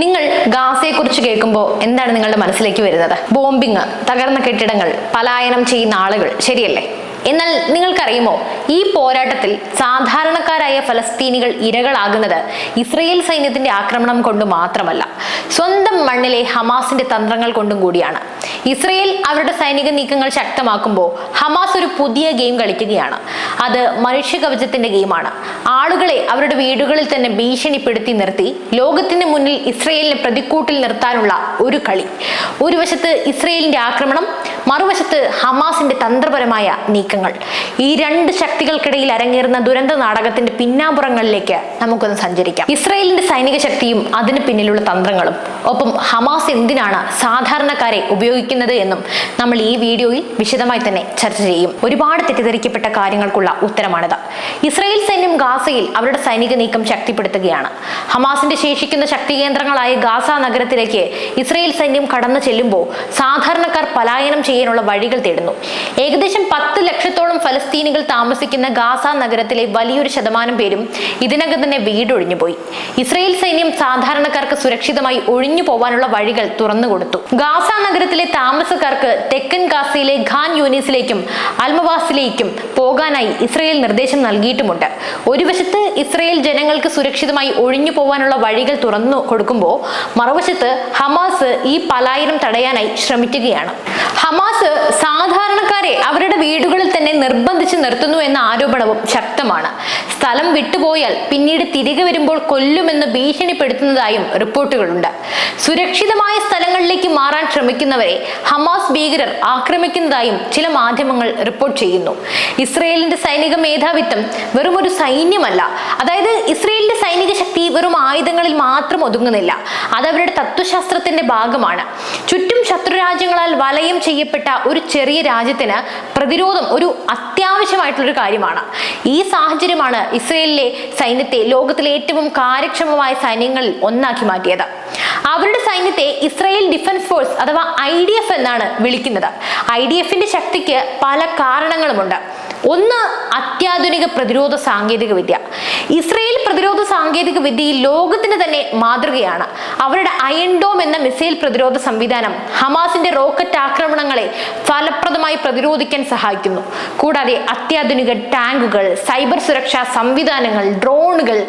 നിങ്ങൾ ഗാസയെക്കുറിച്ച് കേൾക്കുമ്പോൾ എന്താണ് നിങ്ങളുടെ മനസ്സിലേക്ക് വരുന്നത്? ബോംബിങ്, തകർന്ന കെട്ടിടങ്ങൾ, പലായനം ചെയ്യുന്ന ആളുകൾ, ശരിയല്ലേ? എന്നാൽ നിങ്ങൾക്കറിയുമോ, ഈ പോരാട്ടത്തിൽ സാധാരണക്കാരായ ഫലസ്തീനികൾ ഇരകളാകുന്നത് ഇസ്രയേൽ സൈന്യത്തിന്റെ ആക്രമണം കൊണ്ട് മാത്രമല്ല, സ്വന്തം മണ്ണിലെ ഹമാസിന്റെ തന്ത്രങ്ങൾ കൊണ്ടും കൂടിയാണ്. ഇസ്രയേൽ അവരുടെ സൈനിക നീക്കങ്ങൾ ശക്തമാക്കുമ്പോൾ ഹമാസ് ഒരു പുതിയ ഗെയിം കളിക്കുകയാണ്. അത് മനുഷ്യകവചത്തിന്റെ ഗെയിമാണ്. ആളുകളെ അവരുടെ വീടുകളിൽ തന്നെ ഭീഷണിപ്പെടുത്തി നിർത്തി ലോകത്തിന് മുന്നിൽ ഇസ്രയേലിനെ പ്രതിക്കൂട്ടിൽ നിർത്താനുള്ള ഒരു കളി. ഒരു വശത്ത് ഇസ്രയേലിന്റെ ആക്രമണം, മറുവശത്ത് ഹമാസിന്റെ തന്ത്രപരമായ നീക്കങ്ങൾ. ഈ രണ്ട് ശക്തികൾക്കിടയിൽ അരങ്ങേറുന്ന ദുരന്ത നാടകത്തിന്റെ പിന്നാമ്പുറങ്ങളിലേക്ക് നമുക്കൊന്ന് സഞ്ചരിക്കാം. ഇസ്രയേലിന്റെ സൈനിക ശക്തിയും അതിന് പിന്നിലുള്ള തന്ത്രങ്ങളും, ഒപ്പം ഹമാസ് എന്തിനാണ് സാധാരണക്കാരെ ഉപയോഗിക്കുന്നത് എന്നും നമ്മൾ ഈ വീഡിയോയിൽ വിശദമായി തന്നെ ചർച്ച ചെയ്യും. ഒരുപാട് തെറ്റിദ്ധരിക്കപ്പെട്ട കാര്യങ്ങൾക്കുള്ള ഉത്തരമാണിത്. ഇസ്രയേൽ സൈന്യം ഗാസയിൽ അവരുടെ സൈനിക നീക്കം ശക്തിപ്പെടുത്തുകയാണ്. ഹമാസിന്റെ ശേഷിക്കുന്ന ശക്തി കേന്ദ്രങ്ങളായ ഗാസ നഗരത്തിലേക്ക് ഇസ്രയേൽ സൈന്യം കടന്നു ചെല്ലുമ്പോൾ സാധാരണക്കാർ പലായനം ചെയ്യാനുള്ള വഴികൾ തേടുന്നു. ഏകദേശം 10 ലക്ഷത്തോളം ഫലസ്തീനികൾ താമസിക്കുന്ന ഗാസ നഗരത്തിലെ വലിയൊരു ശതമാനം പേരും ഇതിനകം തന്നെ വീടൊഴിഞ്ഞുപോയി. ഇസ്രയേൽ സൈന്യം സാധാരണക്കാർക്ക് സുരക്ഷിതമായി ഒഴിഞ്ഞു പോവാനുള്ള വഴികൾ തുറന്നുകൊടുത്തു. ഗാസ നഗരത്തിലെ താമസക്കാർക്ക് തെക്കൻ ഗാസയിലെ ഖാൻ യൂനിസിലേക്കും അൽമവാസിലേക്കും പോകാനായി ഇസ്രയേൽ നിർദ്ദേശം നൽകിയിട്ടുമുണ്ട്. ഒരു വശത്ത് ഇസ്രയേൽ ജനങ്ങൾക്ക് സുരക്ഷിതമായി ഒഴിഞ്ഞു പോകാനുള്ള വഴികൾ തുറന്നു കൊടുക്കുമ്പോൾ മറുവശത്ത് ഹമാസ് ഈ പലായനം തടയാനായി ശ്രമിക്കുകയാണ്. ഹമാസ് സാധാരണക്കാരെ അവരുടെ വീടുകളിൽ തന്നെ നിർബന്ധിച്ച് നിർത്തുന്നു എന്ന ആരോപണവും ശക്തമാണ്. സ്ഥലം വിട്ടുപോയാൽ പിന്നീട് തിരികെ വരുമ്പോൾ കൊല്ലുമെന്ന് ഭീഷണിപ്പെടുത്തുന്നതായും റിപ്പോർട്ടുകളുണ്ട്. സുരക്ഷിതമായ സ്ഥലങ്ങളിലേക്ക് മാറാൻ ശ്രമിക്കുന്നവരെ ഹമാസ് ഭീകരർ ആക്രമിക്കുന്നതായും ചില മാധ്യമങ്ങൾ റിപ്പോർട്ട് ചെയ്യുന്നു. ഇസ്രയേലിന്റെ സൈനിക മേധാവിത്വം വെറും ഒരു സൈന്യമല്ല, അതായത് ഇസ്രയേലിന്റെ സൈനിക ശക്തി വെറും ആയുധങ്ങളിൽ മാത്രം ഒതുങ്ങുന്നില്ല. അത് അവരുടെ തത്വശാസ്ത്രത്തിന്റെ ഭാഗമാണ്. ചുറ്റും ശത്രുരാജ്യങ്ങളാൽ വലയം ചെയ്യപ്പെട്ട ഒരു ചെറിയ രാജ്യത്തിന് പ്രതിരോധം ഒരു അത്യാവശ്യമായിട്ടുള്ളൊരു കാര്യമാണ്. ഈ സാഹചര്യമാണ് ഇസ്രയേലിലെ സൈന്യത്തെ ലോകത്തിലെ ഏറ്റവും കാര്യക്ഷമമായ സൈന്യങ്ങളിൽ ഒന്നാക്കി മാറ്റിയത്. അവരുടെ സൈന്യത്തെ ഇസ്രായേൽ ഡിഫൻസ് ഫോഴ്സ് അഥവാ IDF എന്നാണ് വിളിക്കുന്നത്. IDFന്റെ ശക്തിക്ക് പല കാരണങ്ങളുമുണ്ട്. ഒന്ന്, അത്യാധുനിക പ്രതിരോധ സാങ്കേതിക വിദ്യ. ഇസ്രയേൽ പ്രതിരോധ സാങ്കേതിക വിദ്യയിൽ ലോകത്തിന് തന്നെ മാതൃകയാണ്. അവരുടെ അയൺ ഡോം എന്ന മിസൈൽ പ്രതിരോധ സംവിധാനം ഹമാസിന്റെ റോക്കറ്റ് ആക്രമണങ്ങളെ ഫലപ്രദമായി പ്രതിരോധിക്കാൻ സഹായിക്കുന്നു. കൂടാതെ അത്യാധുനിക ടാങ്കുകൾ, സൈബർ സുരക്ഷാ സംവിധാനങ്ങൾ, ഡ്രോണുകൾ,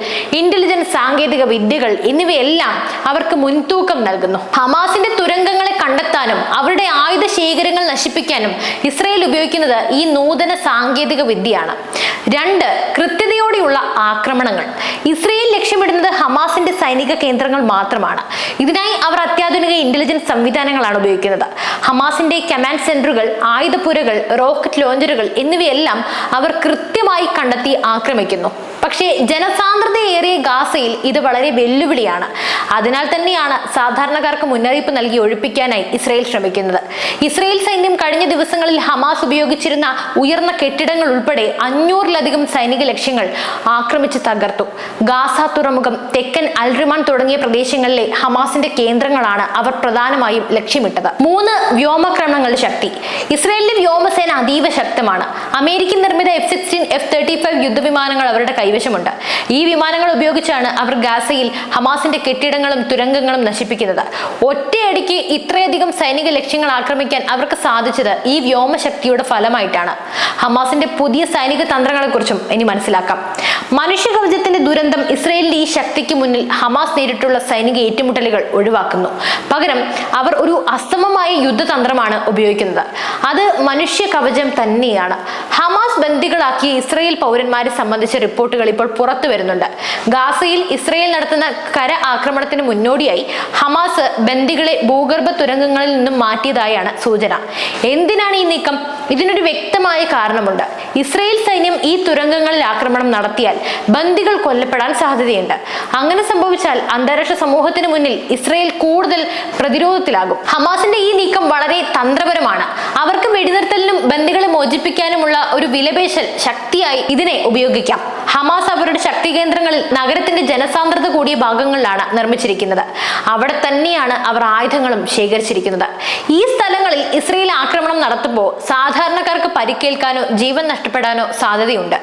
ഇന്റലിജൻസ് സാങ്കേതിക വിദ്യകൾ എന്നിവയെല്ലാം അവർക്ക് മുൻതൂക്കം നൽകുന്നു. ഹമാസിന്റെ തുരങ്കങ്ങളെ കണ്ടെത്താനും അവരുടെ ആയുധ ശേഖരങ്ങൾ നശിപ്പിക്കാനും ഇസ്രയേൽ ഉപയോഗിക്കുന്നത് ഈ നൂതന സാങ്കേതിക വിദ്യയാണ്. 2, കൃത്യതയോടെയുള്ള ആക്രമണങ്ങൾ. ഇസ്രയേൽ ലക്ഷ്യമിടുന്നത് ഹമാസിന്റെ സൈനിക കേന്ദ്രങ്ങൾ മാത്രമാണ്. ഇതിനായി അവർ അത്യാധുനിക ഇന്റലിജൻസ് സംവിധാനങ്ങളാണ് ഉപയോഗിക്കുന്നത്. ഹമാസിന്റെ കമാൻഡ് സെന്ററുകൾ, ആയുധപ്പുരകൾ, റോക്കറ്റ് ലോഞ്ചറുകൾ എന്നിവയെല്ലാം അവർ കൃത്യമായി കണ്ടെത്തി ആക്രമിക്കുന്നു. പക്ഷേ ജനസാന്ദ്രതയേറിയ ഗാസയിൽ ഇത് വളരെ വെല്ലുവിളിയാണ്. അതിനാൽ തന്നെയാണ് സാധാരണക്കാർക്ക് മുന്നറിയിപ്പ് നൽകി ഒഴിപ്പിക്കാനായി ഇസ്രയേൽ ശ്രമിക്കുന്നത്. ഇസ്രയേൽ സൈന്യം കഴിഞ്ഞ ദിവസങ്ങളിൽ ഹമാസ് ഉപയോഗിച്ചിരുന്ന ഉയർന്ന കെട്ടിടങ്ങൾ ഉൾപ്പെടെ 500-ലധികം സൈനിക ലക്ഷ്യങ്ങൾ ആക്രമിച്ച് തകർത്തു. ഗാസ തുറമുഖം, തെക്കൻ അൽറിമാൻ തുടങ്ങിയ പ്രദേശങ്ങളിലെ ഹമാസിന്റെ കേന്ദ്രങ്ങളാണ് അവർ പ്രധാനമായും ലക്ഷ്യമിട്ടത്. 3, വ്യോമാക്രമണങ്ങളുടെ ശക്തി. ഇസ്രയേലിന്റെ വ്യോമസേന അതീവ ശക്തമാണ്. അമേരിക്കൻ നിർമ്മിത F-16, F-35 യുദ്ധവിമാനങ്ങൾ അവരുടെ കൈവശമുണ്ട്. ഈ വിമാനങ്ങൾ ഉപയോഗിച്ചാണ് അവർ ഗാസയിൽ ഹമാസിന്റെ കെട്ടിടങ്ങളും തുരങ്കങ്ങളും നശിപ്പിക്കുന്നത്. ഒറ്റയടിക്ക് ഇത്രയധികം സൈനിക ലക്ഷ്യങ്ങൾ ആക്രമിക്കാൻ അവർക്ക് സാധിച്ചത് ഈ വ്യോമശക്തിയുടെ ഫലമായിട്ടാണ്. ഹമാസിന്റെ പുതിയ സൈനിക തന്ത്രങ്ങളെക്കുറിച്ചും ഇനി മനസ്സിലാക്കാം. മനുഷ്യകവചത്തിന്റെ ദുരന്തം ഇസ്രയേലിന്റെ ഈ ശക്തിക്ക് മുന്നിൽ ഹമാസ് നേരിട്ടുള്ള സൈനിക ഏറ്റുമുട്ടലുകൾ ഒഴിവാക്കുന്നു. പകരം അവർ ഒരു അസമമായ യുദ്ധതന്ത്രമാണ് ഉപയോഗിക്കുന്നത്. അത് മനുഷ്യ കവചം തന്നെയാണ്. ഹമാസ് ബന്ദികളാക്കിയ ഇസ്രയേൽ പൗരന്മാരെ സംബന്ധിച്ച റിപ്പോർട്ടുകൾ ഇപ്പോൾ പുറത്തു വരുന്നുണ്ട്. ഗാസയിൽ ഇസ്രയേൽ നടത്തുന്ന കര ആക്രമണത്തിന് മുന്നോടിയായി ഹമാസ് ബന്ദികളെ ഭൂഗർഭ തുരങ്കങ്ങളിൽ നിന്നും മാറ്റിയതായാണ് സൂചന. എന്തിനാണ് ഈ നീക്കം? ഇതിനൊരു വ്യക്തമായ കാരണമുണ്ട്. ഇസ്രയേൽ സൈന്യം ഈ തുരങ്കങ്ങളിൽ ആക്രമണം നടത്തിയാൽ ബന്ദികൾ കൊല്ലപ്പെടാൻ സാധ്യതയുണ്ട്. അങ്ങനെ സംഭവിച്ചാൽ അന്താരാഷ്ട്ര സമൂഹത്തിന് മുന്നിൽ ഇസ്രയേൽ കൂടുതൽ പ്രതിരോധത്തിലാകും. ഹമാസിന്റെ ഈ നീക്കം വളരെ തന്ത്രപരമാണ്. അവർക്ക് വെടിനിർത്തലിനും ബന്ദികളെ മോചിപ്പിക്കാനുമുള്ള ഒരു വിലപേശൽ ശക്തിയായി ഇതിനെ ഉപയോഗിക്കാം. ഹമാസ് അവരുടെ ശക്തി കേന്ദ്രങ്ങളിൽ നഗരത്തിന്റെ ജനസാന്ദ്രത കൂടിയ ഭാഗങ്ങളിലാണ് നിർമ്മിച്ചിരിക്കുന്നത്. അവിടെ തന്നെയാണ് അവർ ആയുധങ്ങളും ശേഖരിച്ചിരിക്കുന്നത്. ഈ സ്ഥലങ്ങളിൽ ഇസ്രയേൽ ആക്രമണം നടത്തുമ്പോൾ സാധാരണക്കാർക്ക് പരിക്കേൽക്കാനോ ജീവൻ നഷ്ടപ്പെടാനോ സാധ്യതയുണ്ട്.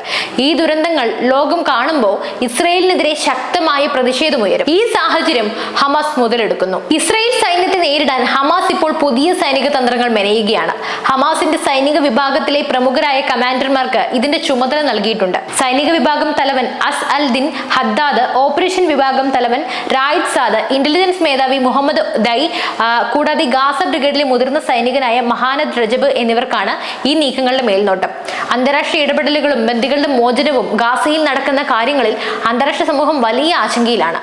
ഈ ദുരന്തങ്ങൾ ലോകം കാണുമ്പോൾ ഇസ്രയേലിനെതിരെ ശക്തമായ പ്രതിഷേധമുയരും. ഈ സാഹചര്യം ഹമാസ് മുതലെടുക്കുന്നു. ഇസ്രയേൽ സൈന്യത്തെ നേരിടാൻ ഹമാസ് ഇപ്പോൾ പുതിയ സൈനിക തന്ത്രങ്ങൾ മെനയുകയാണ്. ഹമാസിന്റെ സൈനിക വിഭാഗത്തിലെ പ്രമുഖരായ കമാൻഡർമാർക്ക് ഇതിന്റെ ചുമതല നൽകിയിട്ടുണ്ട്. സൈനിക വിഭാഗം തലവൻ അസ് അൽ ദിൻ ഹദ്ദാദ്, ഓപ്പറേഷൻ വിഭാഗം തലവൻ റായിദ് സാദ്, ഇന്റലിജൻസ് മേധാവി മുഹമ്മദ് ദൈ, കൂടാതെ ഗാസ ബ്രിഗേഡിലെ മുതിർന്ന സൈനികനായ മഹാനദ് രജബ് എന്നിവർക്കാണ് ഈ നീക്കങ്ങളുടെ മേൽനോട്ടം. അന്താരാഷ്ട്ര ഇടപെടലുകളും ബന്ദികളുടെ മോചനവും ഗാസയിൽ നടക്കുന്ന കാര്യങ്ങളിൽ അന്താരാഷ്ട്ര സമൂഹം വലിയ ആശങ്കയിലാണ്.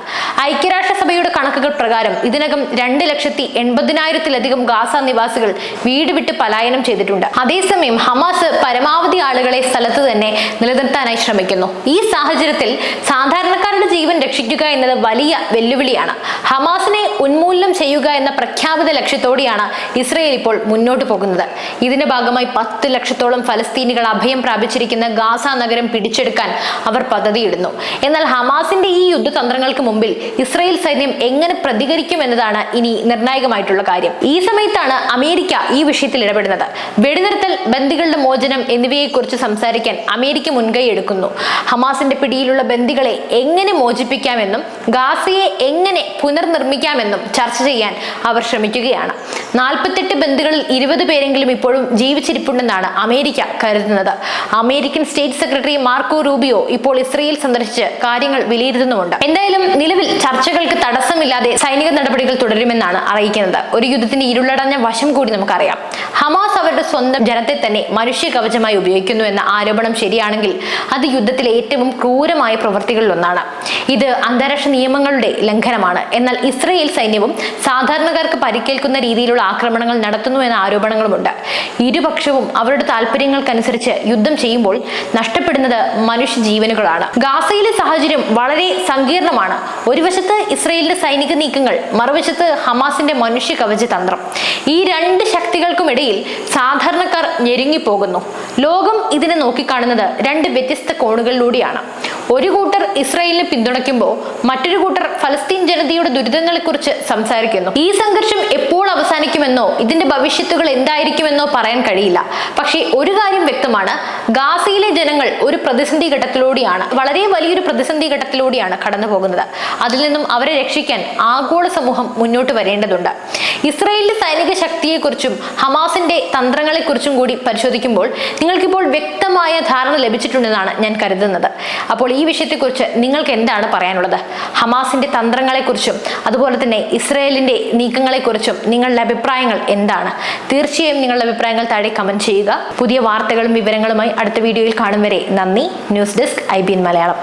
ഐക്യരാഷ്ട്രസഭയുടെ കണക്കുകൾ പ്രകാരം ഇതിനകം 2,80,000-ലധികം ഗാസ നിവാസികൾ വീട് വിട്ട് പലായനം ചെയ്തിട്ടുണ്ട്. അതേസമയം ഹമാസ് പരമാവധി ആളുകളെ സ്ഥലത്ത് തന്നെ നിലനിർത്താനായി ശ്രമിക്കുന്നു. ഈ സാഹചര്യത്തിൽ സാധാരണക്കാരുടെ ജീവൻ രക്ഷിക്കുക എന്നത് വലിയ വെല്ലുവിളിയാണ്. ഹമാസിനെ ഉന്മൂലനം ചെയ്യുക എന്ന പ്രഖ്യാപിത ലക്ഷ്യത്തോടെയാണ് ഇസ്രയേൽ ഇപ്പോൾ മുന്നോട്ട് പോകുന്നത്. ഇതിന്റെ ഭാഗമായി 10 ലക്ഷത്തോളം ഫലസ്തീനികൾ അഭയം പ്രാപിച്ചിരിക്കുന്ന ഗാസ നഗരം പിടിച്ചെടുക്കാൻ അവർ പദ്ധതിയിടുന്നു. എന്നാൽ ഹമാസിന്റെ ഈ യുദ്ധതന്ത്രങ്ങൾക്ക് മുമ്പിൽ ഇസ്രയേൽ സൈന്യം എങ്ങനെ പ്രതികരിക്കുമെന്നതാണ് ഇനി നിർണായകമായിട്ടുള്ള കാര്യം. ഈ സമയത്താണ് അമേരിക്ക ഈ വിഷയത്തിൽ ഇടപെടുന്നത്. വെടിനിർത്തൽ, ബന്ദികളുടെ മോചനം എന്നിവയെക്കുറിച്ച് സംസാരിക്കാൻ അമേരിക്ക മുൻകൈ എടുക്കുന്നു. ഹമാസിന്റെ പിടിയിലുള്ള ബന്ദികളെ എങ്ങനെ മോചിപ്പിക്കാമെന്നും ഗാസയെ എങ്ങനെ പുനർനിർമ്മിക്കാമെന്നും ചർച്ച ചെയ്യാൻ അവർ ശ്രമിക്കുകയാണ്. 48 ബന്ദികളിൽ 20 പേരെങ്കിലും ഇപ്പോഴും ജീവിച്ചിരിപ്പുണ്ടെന്നാണ് അമേരിക്ക കരുതുന്നത്. American state secretary Marco Rubio ഇപ്പോൾ ഇസ്രയേൽ സന്ദർശിച്ച് കാര്യങ്ങൾ വിലയിരുത്തുന്നുമുണ്ട്. എന്തായാലും നിലവിൽ ചർച്ചകൾക്ക് തടസ്സമില്ലാതെ സൈനിക നടപടികൾ തുടരുമെന്നാണ് അറിയിക്കുന്നത്. ഒരു യുദ്ധത്തിന്റെ ഇരുളടഞ്ഞ വശം കൂടി നമുക്കറിയാം. ഹമാസ് അവരുടെ സ്വന്തം ജനത്തെ തന്നെ മനുഷ്യ കവചമായി ഉപയോഗിക്കുന്നു എന്ന ആരോപണം ശരിയാണെങ്കിൽ അത് യുദ്ധത്തിലെ ഏറ്റവും ക്രൂരമായ പ്രവൃത്തികളിലൊന്നാണ്. ഇത് അന്താരാഷ്ട്ര നിയമങ്ങളുടെ ലംഘനമാണ്. എന്നാൽ ഇസ്രയേൽ സൈന്യവും സാധാരണക്കാർക്ക് പരിക്കേൽക്കുന്ന രീതിയിലുള്ള ആക്രമണങ്ങൾ നടത്തുന്നു എന്ന ആരോപണങ്ങളുമുണ്ട്. ഇരുപക്ഷവും അവരുടെ താല്പര്യങ്ങൾക്കനുസരിച്ച് യുദ്ധം ചെയ്യുമ്പോൾ നഷ്ടപ്പെടുന്നത് മനുഷ്യ ജീവനുകളാണ്. ഗാസയിലെ സാഹചര്യം വളരെ സങ്കീർണമാണ്. ഒരു വശത്ത് ഇസ്രയേലിന്റെ സൈനിക നീക്കങ്ങൾ, മറുവശത്ത് ഹമാസിന്റെ മനുഷ്യ കവച തന്ത്രം. ഈ രണ്ട് ശക്തികൾക്കുമിടയിൽ സാധാരണക്കാർ ഞെരുങ്ങിപ്പോകുന്നു. ലോകം ഇതിനെ നോക്കിക്കാണുന്നത് രണ്ട് വ്യത്യസ്ത കോണുകളിലൂടെയാണ്. ഒരു കൂട്ടർ ഇസ്രായേലിനെ പിന്തുണയ്ക്കുമ്പോൾ മറ്റൊരു കൂട്ടർ ഫലസ്തീൻ ജനതയുടെ ദുരിതങ്ങളെക്കുറിച്ച് സംസാരിക്കുന്നു. ഈ സംഘർഷം എപ്പോൾ അവസാനിക്കുമെന്നോ ഇതിന്റെ ഭവിഷ്യത്തുകൾ എന്തായിരിക്കുമെന്നോ പറയാൻ കഴിയില്ല. പക്ഷേ ഒരു കാര്യം വ്യക്തമാണ്, ഗാസയിലെ ജനങ്ങൾ ഒരു പ്രതിസന്ധി ഘട്ടത്തിലൂടെയാണ്, വളരെ വലിയൊരു പ്രതിസന്ധി ഘട്ടത്തിലൂടെയാണ് കടന്നു പോകുന്നത്. അതിൽ നിന്നും അവരെ രക്ഷിക്കാൻ ആഗോള സമൂഹം മുന്നോട്ട് വരേണ്ടതുണ്ട്. ഇസ്രായേലിന്റെ സൈനിക ശക്തിയെക്കുറിച്ചും ഹമാസിന്റെ തന്ത്രങ്ങളെക്കുറിച്ചും കൂടി പരിശോധിക്കുമ്പോൾ നിങ്ങൾക്കിപ്പോൾ വ്യക്തമായ ധാരണ ലഭിച്ചിട്ടുണ്ടെന്നാണ് ഞാൻ കരുതുന്നത്. അപ്പോൾ ഈ വിഷയത്തെക്കുറിച്ച് നിങ്ങൾക്ക് എന്താണ് പറയാനുള്ളത്? ഹമാസിന്റെ തന്ത്രങ്ങളെക്കുറിച്ചും അതുപോലെ തന്നെ ഇസ്രായേലിന്റെ നീക്കങ്ങളെക്കുറിച്ചും നിങ്ങളുടെ അഭിപ്രായങ്ങൾ എന്താണ്? തീർച്ചയായും നിങ്ങളുടെ അഭിപ്രായങ്ങൾ താഴെ കമന്റ് ചെയ്യുക. പുതിയ വാർത്തകളും വിവരങ്ങളുമായി അടുത്ത വീഡിയോയിൽ കാണും വരെ നന്ദി. News desk IBN Malayalam.